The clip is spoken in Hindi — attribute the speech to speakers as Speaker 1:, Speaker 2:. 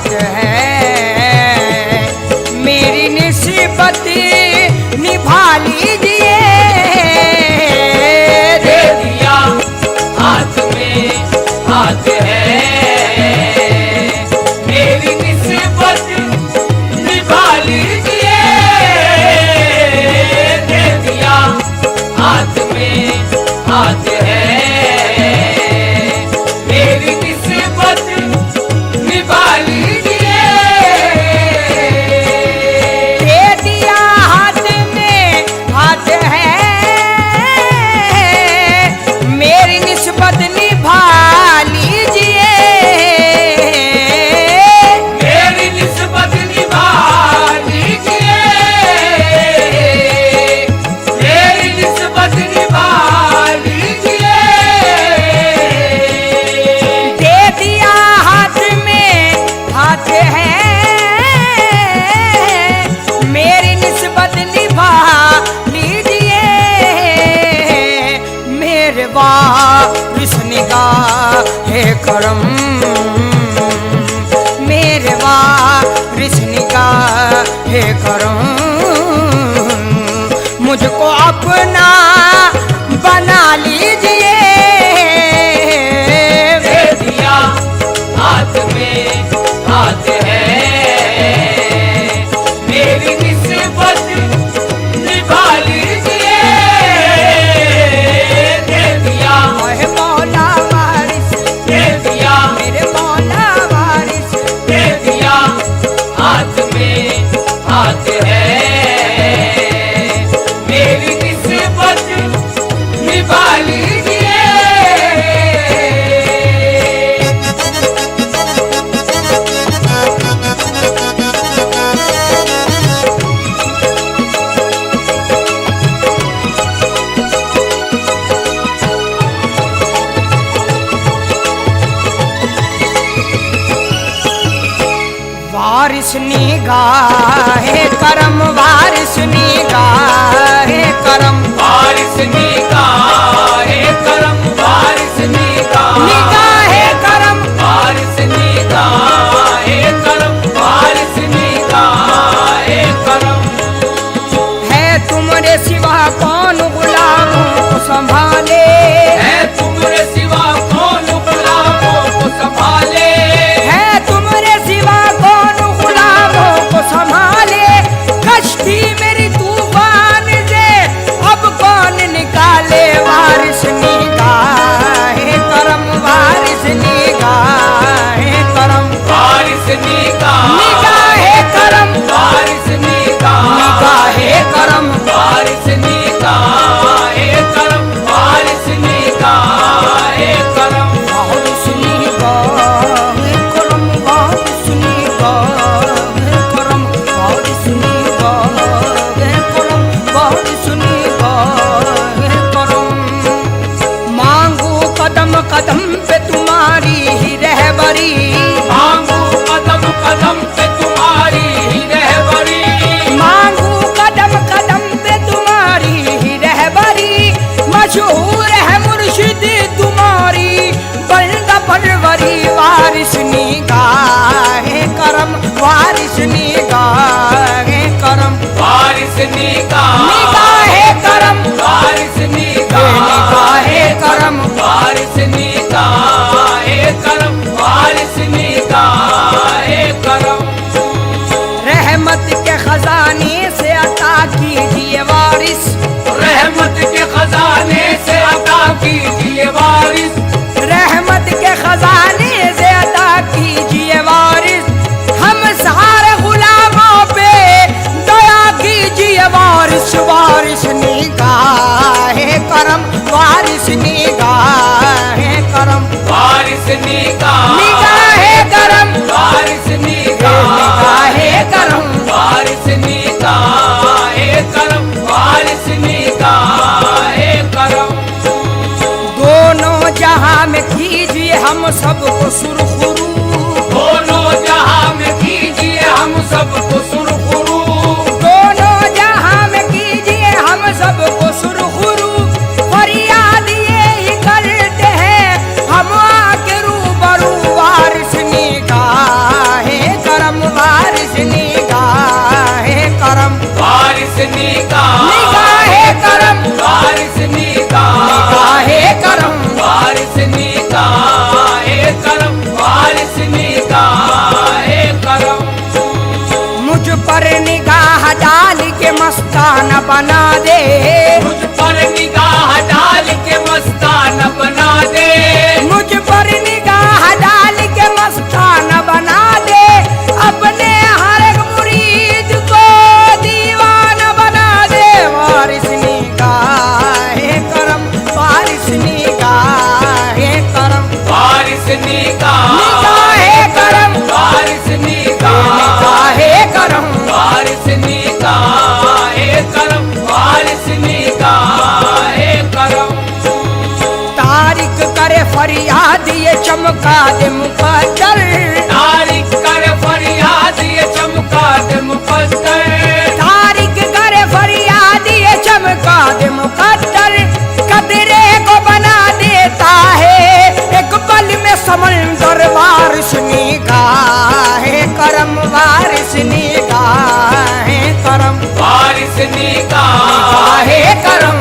Speaker 1: हाथ है, मेरी निस्बत निभा लीजिए।
Speaker 2: दे दिया हाथ में हाथ है, मेरी निस्बत निभा लीजिए। दे दिया हाथ में हाथ है, मेरी निस्बत निभा लीजिए।
Speaker 1: दे दिया हाथ में हाथ है, मेरी निस्बत निभा लीजिए।
Speaker 2: मेरी निस्बत निभा लीजिए, मेरी निस्बत निभा लीजिए।
Speaker 1: दे दिया हाथ में हाथ है, मेरी निस्बत निभा लीजिए। मेरे वारिस निगाहे करम, मेरे वारिस निगाहे करम, मुझको अपना बना लीजिए।
Speaker 2: दे दिया हाथ में हाथ है, मेरी निस्बत निभा लीजिए। दे दिया
Speaker 1: ओहे मौला वारिस,
Speaker 2: दे दिया
Speaker 1: मेरे मौला वारिस,
Speaker 2: दे दिया हाथ में हाथ है, मेरी निस्बत निभा लीजिए।
Speaker 1: वारिस निगाहे करम, वारिस निगाहे करम,
Speaker 2: वारिस निगाहे करम, वारिस
Speaker 1: निगाहे करम,
Speaker 2: वारिस निगाहे करम, वारिस निगाहे करम।
Speaker 1: है तुमरे सिवा कौन गुलामों को संभाले,
Speaker 2: है तुमरे सिवा कौन गुलामों को संभाले।
Speaker 1: है तुमरे सिवा कौन गुलामों को संभाले। कश्ती मेरी तूफान से अब कौन निकाले। वारिस निगाहे करम, वारिस निगाहे करम,
Speaker 2: वारिस
Speaker 1: निगाहे करम,
Speaker 2: वारिस
Speaker 1: निगाहे करम,
Speaker 2: वारिस निगाहे करम, वारिस निगाहे करम।
Speaker 1: वारिस निगाहे करम, वारिस निगाहे करम, वारिस निगाहे करम, वारिस निगाहे करम। मांगू कदम कदम पे तुम्हारी ही रहबरी,
Speaker 2: मांगू कदम कदम पे तुम्हारी ही रहबरी।
Speaker 1: मांगू कदम कदम पे तुम्हारी ही रहबरी। मशहूर है मुर्शिद तुम्हारी बंदा परवरी। वारिस निगाहे करम, वारिस निगाहे करम,
Speaker 2: वारिस
Speaker 1: निगाहे करम,
Speaker 2: वारिस
Speaker 1: निगाहे करम,
Speaker 2: वारिस निगाहे करम, वारिस निगाहे करम।
Speaker 1: रहमत के खजाने से अता कीजिए वारिस,
Speaker 2: रहमत के खजाने से अता कीजिए वारिस।
Speaker 1: रहमत के खजाने से अता कीजिए वारिस। हम सारे गुलामों पे दया कीजिए वारिस। वारिस निगाहे करम, वारिस निगाहे करम,
Speaker 2: वारिस
Speaker 1: निगाहे करम,
Speaker 2: वारिस
Speaker 1: निगाहे करम,
Speaker 2: वारिस निगाहे करम, वारिस निगाहे करम।
Speaker 1: दोनों जहां में कीजिए हम सबको सुरखुरू,
Speaker 2: दोनों जहां में कीजिए हम सबको सुरखुरू।
Speaker 1: दोनों जहां में कीजिए हम सबको सुरखुरू। फरियाद ये ही करते हैं हम आके रूबरू। वारिस निगाहे पर निगाह डाल के मस्ताना बना दे,
Speaker 2: मुझ पर निगाह डाल के मस्ताना बना दे,
Speaker 1: मुझ पर निगाह डाल के मस्ताना बना दे, अपने हर एक मुरीद को दीवाना बना दे। वारिस निगाहे करम, वारिस निगाहे करम,
Speaker 2: वारिस
Speaker 1: निगाहे करम,
Speaker 2: वारिस
Speaker 1: निगाहे करम,
Speaker 2: वारिस निगाहे करम, वारिस निगाहे करम।
Speaker 1: तारिक करे फरियाद ये चमका दे मुकद्दर,
Speaker 2: तारिक करे फरियाद ये चमका दे मुकद्दर,
Speaker 1: तारिक करे फरियाद ये चमका दे मुकद्दर, कदरे को बना देता है एक पल में समंदर। वारिस निगाहे करम, वारिस निगाहे करम,
Speaker 2: वारिस निगाहे
Speaker 1: करम,